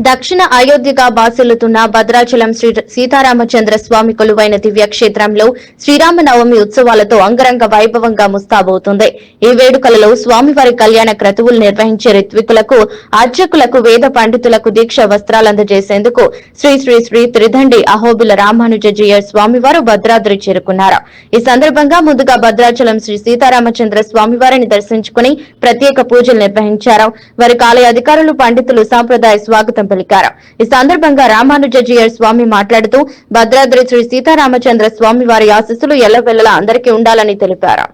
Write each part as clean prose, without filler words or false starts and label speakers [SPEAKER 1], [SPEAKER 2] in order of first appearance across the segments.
[SPEAKER 1] దక్షిణ అయోధ్యగా బాసిల్లుతున్న భద్రాచలం శ్రీ సీతారామచంద్ర స్వామి కొలువైన దివ్యక్షేత్రంలో శ్రీరామనవమి ఉత్సవాలతో అంగరంగ వైభవంగా ముస్తాబవుతుంది. ఈ వేడుకలలో స్వామివారి కళ్యాణ క్రతువులు నిర్వహించే రిత్వికులకు, అర్చకులకు, వేద పండితులకు దీక్ష వస్త్రాలు అందజేసేందుకు శ్రీ శ్రీ శ్రీ త్రిదండి అహోబిల రామానుజీయర్ స్వామివారు భద్రాద్రి చేరుకున్నారు. ఈ సందర్భంగా ముందుగా భద్రాచలం శ్రీ సీతారామచంద్ర స్వామివారిని దర్శించుకుని ప్రత్యేక పూజలు నిర్వహించారు. వారికి ఆలయ అధికారులు, పండితులు సాంప్రదాయ స్వాగతం పలికారు. ఈ సందర్భంగా రామానుజీయర్ స్వామి మాట్లాడుతూ భద్రాద్రి శ్రీ సీతారామచంద్ర స్వామి వారి ఆశీస్సులు ఎల్లవెల్లలా అందరికీ ఉండాలని తెలిపారు.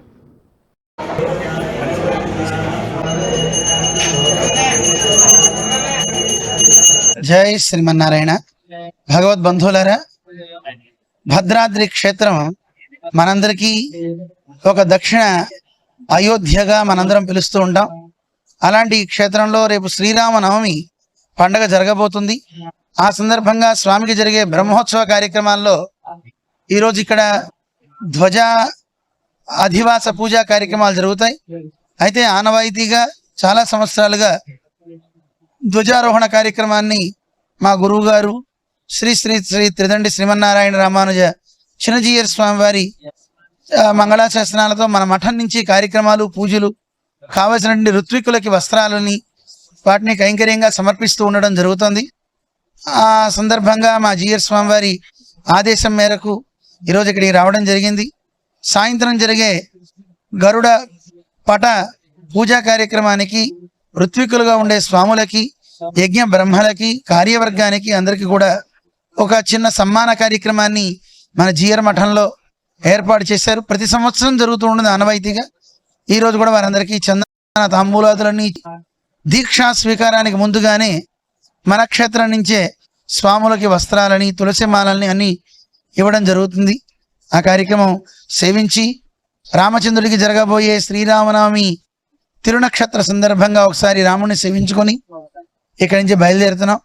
[SPEAKER 2] జై శ్రీమన్నారాయణ. భగవద్బంధువులారా, భద్రాద్రి క్షేత్రం మనందరికీ ఒక దక్షిణ అయోధ్యగా మనందరం పిలుస్తూ ఉంటాం. అలాంటి క్షేత్రంలో రేపు శ్రీరామనవమి పండగ జరగబోతుంది. ఆ సందర్భంగా స్వామికి జరిగే బ్రహ్మోత్సవ కార్యక్రమాల్లో ఈరోజు ఇక్కడ ధ్వజ అధివాస పూజా కార్యక్రమాలు జరుగుతాయి. అయితే ఆనవాయితీగా చాలా సంవత్సరాలుగా ధ్వజారోహణ కార్యక్రమాన్ని మా గురువు గారు శ్రీ శ్రీ శ్రీ త్రిదండి శ్రీమన్నారాయణ రామానుజ చిన్నజీయర్ స్వామి వారి మంగళాశాసనాలతో మన మఠం నుంచి కార్యక్రమాలు, పూజలు, కావలసినటువంటి ఋత్వికులకి వస్త్రాలని వాటిని కైంకర్యంగా సమర్పిస్తూ ఉండడం జరుగుతుంది. ఆ సందర్భంగా మా జీయర్ స్వామి వారి ఆదేశం మేరకు ఈరోజు ఇక్కడికి రావడం జరిగింది. సాయంత్రం జరిగే గరుడ పట పూజా కార్యక్రమానికి ఋత్వికులుగా ఉండే స్వాములకి, యజ్ఞ బ్రహ్మలకి, కార్యవర్గానికి అందరికీ కూడా ఒక చిన్న సమ్మాన కార్యక్రమాన్ని మన జీయర్ మఠంలో ఏర్పాటు చేశారు. ప్రతి సంవత్సరం జరుగుతూ ఉండదు ఆనవాయితీగా. ఈరోజు కూడా వారందరికీ చందన తాంబూలాదులన్నీ దీక్షా స్వీకారానికి ముందుగానే మన క్షేత్రం నుంచే స్వాములకి వస్త్రాలని, తులసి మాలల్ని అన్ని ఇవ్వడం జరుగుతుంది. ఆ కార్యక్రమం సేవించి రామచంద్రుడికి జరగబోయే శ్రీరామనవమి తిరునక్షత్ర సందర్భంగా ఒకసారి రాముడిని సేవించుకొని ఇక్కడి నుంచి బయలుదేరుతున్నాం.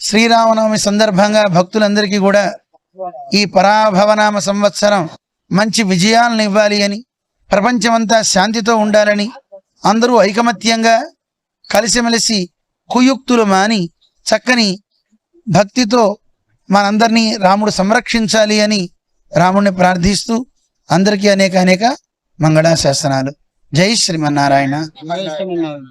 [SPEAKER 2] శ్రీరామనవమి సందర్భంగా భక్తులందరికీ కూడా ఈ పరాభవనామ సంవత్సరం మంచి విజయాలను ఇవ్వాలి అని, ప్రపంచమంతా శాంతితో ఉండాలని, అందరూ ఐకమత్యంగా కలిసిమెలిసి కుయుక్తులు మాని చక్కని భక్తితో మనందరినీ రాముడు సంరక్షించాలి అని రాముడిని ప్రార్థిస్తూ అందరికీ అనేక మంగళాశాసనాలు. జై శ్రీమన్నారాయణ.